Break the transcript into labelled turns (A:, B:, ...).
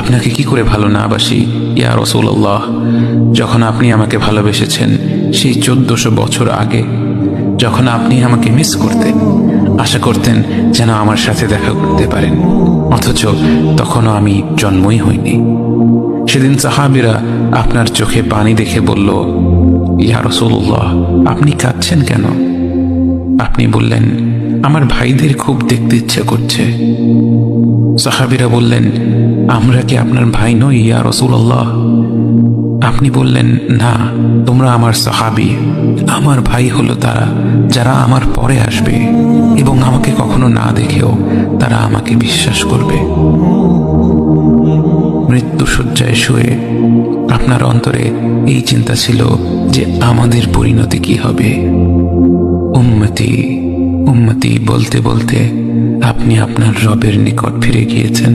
A: আপনাকে কি করে ভালো না বাসি ইয়া রাসূলুল্লাহ। যখন আপনি আমাকে ভালোবেসেছেন সেই 1400 বছর আগে, যখন আপনি আমাকে মিস করতেন, আশা করতেন যেন আমার সাথে দেখা করতে পারেন, অথচ তখনও আমি জন্মই হইনি। সেদিন সাহাবীরা আপনার চোখে পানি দেখে বলল, ইয়া রাসূলুল্লাহ, আপনি কাঁদছেন কেন? আপনি বললেন, আমার ভাইদের খুব দেখতে ইচ্ছে করছে। সাহাবীরা বললেন, আমরা কি আপনার ভাই নই ইয়া রাসূলুল্লাহ? আপনি বললেন, না, তোমরা আমার সাহাবী। আমার ভাই হলো তারা যারা আমার পরে আসবে এবং আমাকে কখনো না দেখেও তারা আমাকে বিশ্বাস করবে। মৃত্যু শয্যায় শুয়ে আপনার অন্তরে এই চিন্তা ছিল যে আমাদের পরিণতি কি হবে। উম্মতি উম্মতি বলতে বলতে আপনি আপনার রবের নিকট ফিরে গিয়েছেন।